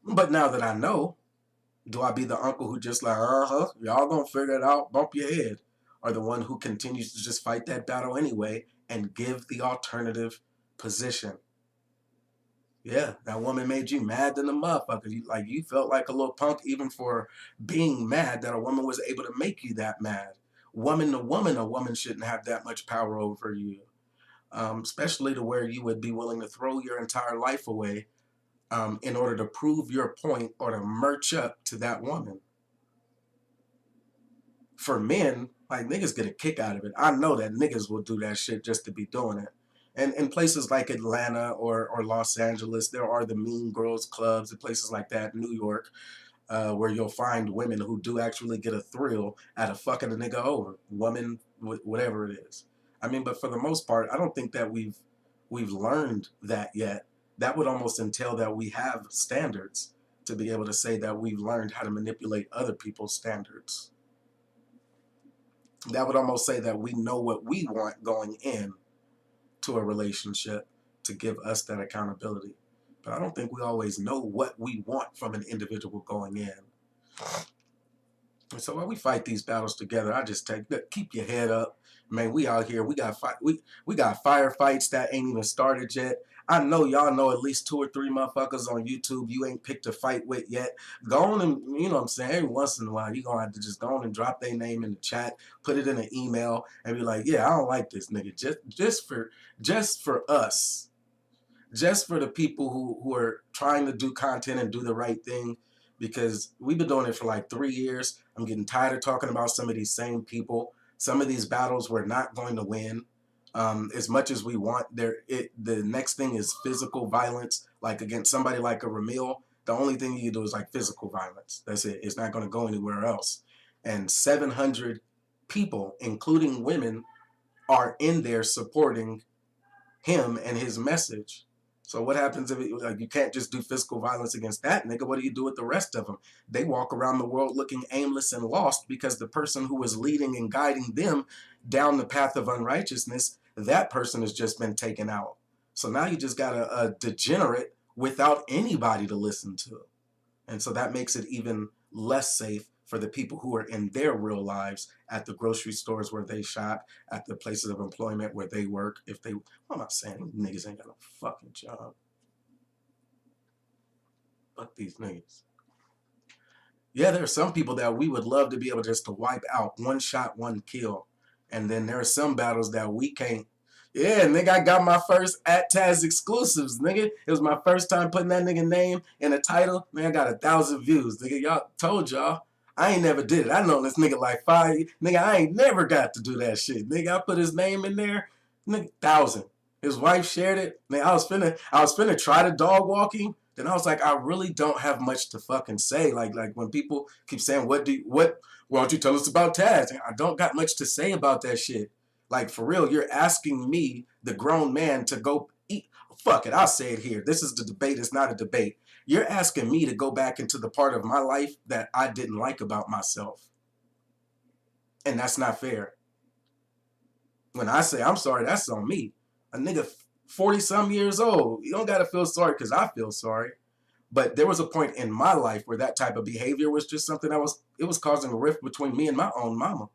But now that I know, do I be the uncle who just like, y'all gonna figure it out, bump your head? Or the one who continues to just fight that battle anyway and give the alternative position? Yeah, that woman made you mad than a motherfucker. You felt like a little punk even for being mad that a woman was able to make you that mad. Woman to woman, a woman shouldn't have that much power over you. Especially to where you would be willing to throw your entire life away in order to prove your point or to merch up to that woman. For men, like, niggas get a kick out of it. I know that niggas will do that shit just to be doing it. And in places like Atlanta or Los Angeles, there are the Mean Girls clubs and places like that, New York, where you'll find women who do actually get a thrill out of fucking a nigga over, woman, whatever it is. I mean, but for the most part, I don't think that we've learned that yet. That would almost entail that we have standards to be able to say that we've learned how to manipulate other people's standards. That would almost say that we know what we want going in to a relationship to give us that accountability. But I don't think we always know what we want from an individual going in. And so while we fight these battles together, I just keep your head up. Man, we out here. We got firefights that ain't even started yet. I know y'all know at least 2 or 3 motherfuckers on YouTube you ain't picked a fight with yet. Go on and, you know what I'm saying, every once in a while, you're going to have to just go on and drop their name in the chat, put it in an email, and be like, yeah, I don't like this nigga. Just for us. Just for the people who are trying to do content and do the right thing, because we've been doing it for like 3 years. I'm getting tired of talking about some of these same people. Some of these battles we're not going to win. As much as we want, the next thing is physical violence, like against somebody like a Ramil. The only thing you do is like physical violence. That's it. It's not going to go anywhere else. And 700 people, including women, are in there supporting him and his message. So what happens if like, you can't just do physical violence against that nigga? What do you do with the rest of them? They walk around the world looking aimless and lost because the person who was leading and guiding them down the path of unrighteousness, that person has just been taken out. So now you just got a degenerate without anybody to listen to. And so that makes it even less safe for the people who are in their real lives at the grocery stores where they shop, at the places of employment where they work. I'm not saying niggas ain't got no fucking job. Fuck these niggas. Yeah, there are some people that we would love to be able just to wipe out, one shot, one kill. And then there are some battles that we can't. Yeah, nigga, I got my first at Taz exclusives, nigga. It was my first time putting that nigga name in a title. Man, I got 1,000 views, nigga. Y'all told y'all. I ain't never did it. I know this nigga like 5. Nigga, I ain't never got to do that shit. Nigga, I put his name in there. Nigga, 1,000. His wife shared it. Nigga, I was finna try the dog walking. Then I was like, I really don't have much to fucking say. Like when people keep saying, why don't you tell us about Taz? I don't got much to say about that shit. Like, for real, you're asking me, the grown man, to go eat. Fuck it, I'll say it here. This is the debate. It's not a debate. You're asking me to go back into the part of my life that I didn't like about myself. And that's not fair. When I say I'm sorry, that's on me. A nigga 40-some years old, you don't got to feel sorry because I feel sorry. But there was a point in my life where that type of behavior was just something it was causing a rift between me and my own mama.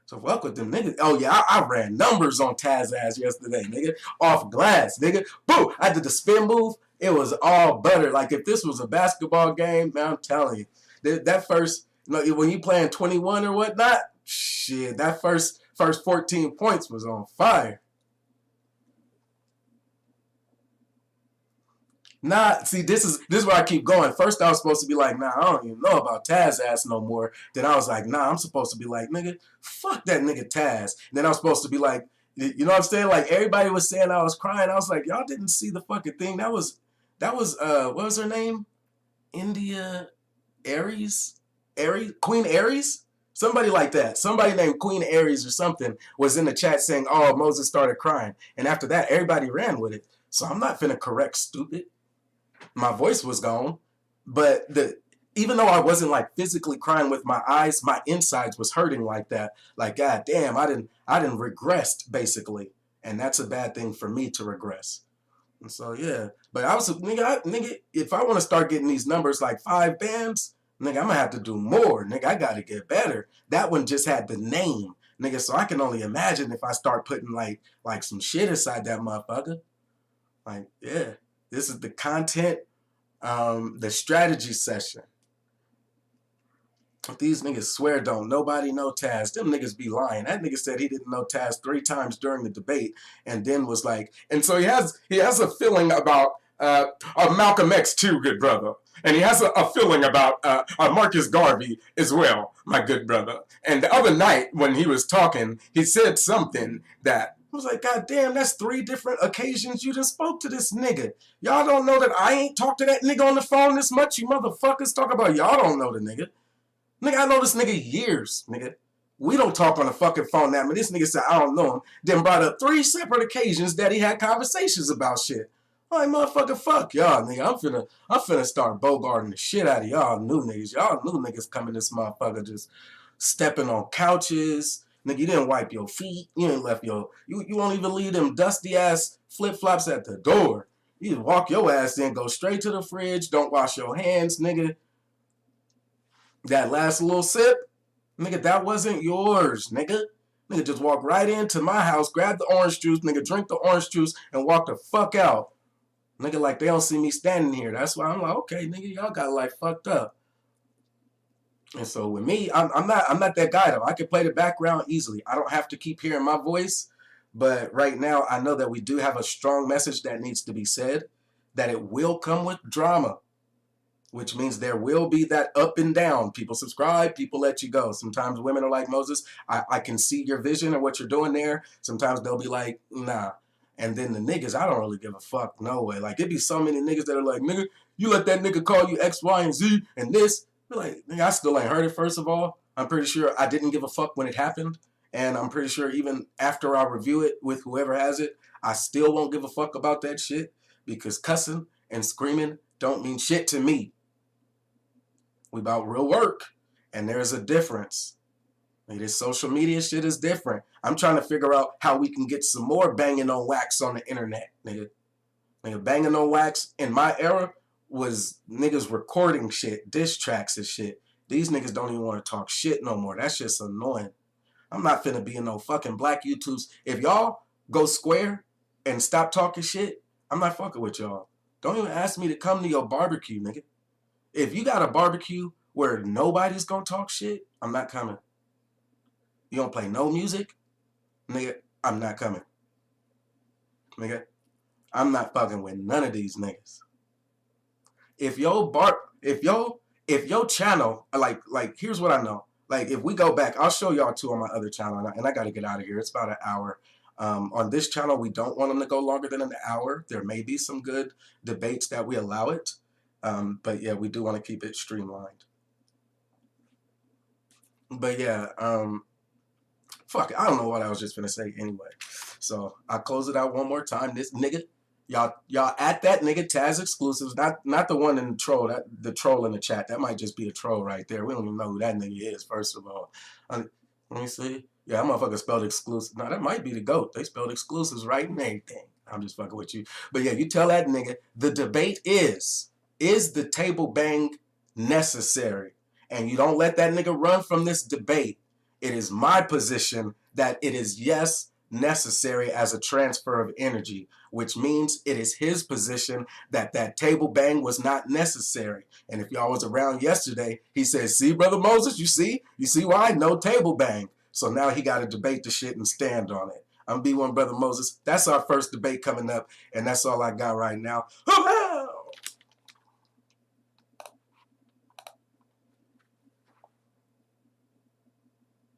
So fuck with them niggas. Oh yeah, I ran numbers on Taz ass yesterday, nigga. Off glass, nigga. Boom! I did the spin move. It was all butter. Like if this was a basketball game, man, I'm telling you. That first, When you playing 21 or whatnot, shit, that first 14 points was on fire. Nah, see, this is where I keep going. First, I was supposed to be like, nah, I don't even know about Taz ass no more. Then I was like, nah, I'm supposed to be like, nigga, fuck that nigga Taz. And then I was supposed to be like, you know what I'm saying? Like everybody was saying I was crying. I was like, y'all didn't see the fucking thing. That was what was her name? India Queen Aries? Somebody like that. Somebody named Queen Aries or something was in the chat saying, oh, Moses started crying. And after that, everybody ran with it. So I'm not finna correct stupid. My voice was gone, but even though I wasn't like physically crying with my eyes, my insides was hurting like that. Like, god damn, I didn't regressed basically. And that's a bad thing for me to regress. And so yeah. But I was nigga, if I want to start getting these numbers like 5 bands, nigga, I'm gonna have to do more. Nigga, I gotta get better. That one just had the name. Nigga, so I can only imagine if I start putting like some shit inside that motherfucker. Like, yeah. This is the content, the strategy session. These niggas swear don't nobody know Taz. Them niggas be lying. That nigga said he didn't know Taz 3 times during the debate, and then was like, and so he has a feeling about Malcolm X too, good brother. And he has a feeling about Marcus Garvey as well, my good brother. And the other night when he was talking, he said something that I was like, god damn, that's 3 different occasions you just spoke to this nigga. Y'all don't know that I ain't talked to that nigga on the phone this much, you motherfuckers. Talk about y'all don't know the nigga. Nigga, I know this nigga years, nigga. We don't talk on the fucking phone that much. This nigga said, I don't know him. Then brought up 3 separate occasions that he had conversations about shit. I'm like, motherfucker, fuck y'all, nigga. I'm finna start bogarting the shit out of y'all new niggas. Y'all new niggas coming this motherfucker just stepping on couches. Nigga, you didn't wipe your feet. You didn't left you won't even leave them dusty ass flip-flops at the door. You just walk your ass in, go straight to the fridge, don't wash your hands, nigga. That last little sip, nigga, that wasn't yours, nigga. Nigga, just walk right into my house, grab the orange juice, nigga, drink the orange juice, and walk the fuck out. Nigga, like they don't see me standing here. That's why I'm like, okay, nigga, y'all got like fucked up. And so with me, I'm not that guy though. I can play the background easily. I don't have to keep hearing my voice. But right now, I know that we do have a strong message that needs to be said, that it will come with drama, which means there will be that up and down. People subscribe, people let you go. Sometimes women are like, Moses, I can see your vision and what you're doing there. Sometimes they'll be like, nah. And then the niggas, I don't really give a fuck, no way. Like, it'd be so many niggas that are like, nigga, you let that nigga call you X, Y, and Z and this. Be like, nigga, I still ain't heard it, first of all. I'm pretty sure I didn't give a fuck when it happened. And I'm pretty sure even after I review it with whoever has it, I still won't give a fuck about that shit, because cussing and screaming don't mean shit to me. We about real work, and there's a difference. Like, this social media shit is different. I'm trying to figure out how we can get some more banging on wax on the internet, nigga. Nigga, banging on wax in my era was niggas recording shit, diss tracks and shit. These niggas don't even want to talk shit no more. That's just annoying. I'm not finna be in no fucking black YouTubes. If y'all go square and stop talking shit, I'm not fucking with y'all. Don't even ask me to come to your barbecue, nigga. If you got a barbecue where nobody's gonna talk shit, I'm not coming. You don't play no music, nigga, I'm not coming. Nigga, I'm not fucking with none of these niggas. If your channel, like here's what I know. Like, if we go back, I'll show y'all too on my other channel, and I gotta get out of here. It's about an hour. On this channel, we don't want them to go longer than an hour. There may be some good debates that we allow it. But yeah, we do want to keep it streamlined. But yeah, fuck it. I don't know what I was just gonna say anyway. So I'll close it out one more time. This nigga, y'all at that nigga Taz exclusives, not the one in the troll, the troll in the chat. That might just be a troll right there. We don't even know who that nigga is, first of all. Let me see. Yeah, that motherfucker spelled exclusive. No, that might be the GOAT. They spelled exclusives right and everything. I'm just fucking with you. But yeah, you tell that nigga the debate is the table bang necessary? And you don't let that nigga run from this debate. It is my position that it is, yes, necessary as a transfer of energy. which means it is his position that that table bang was not necessary. And if y'all was around yesterday, he said, see, Brother Moses, you see why? No table bang. So now he got to debate the shit and stand on it. I'm B1 Brother Moses. That's our first debate coming up, and that's all I got right now.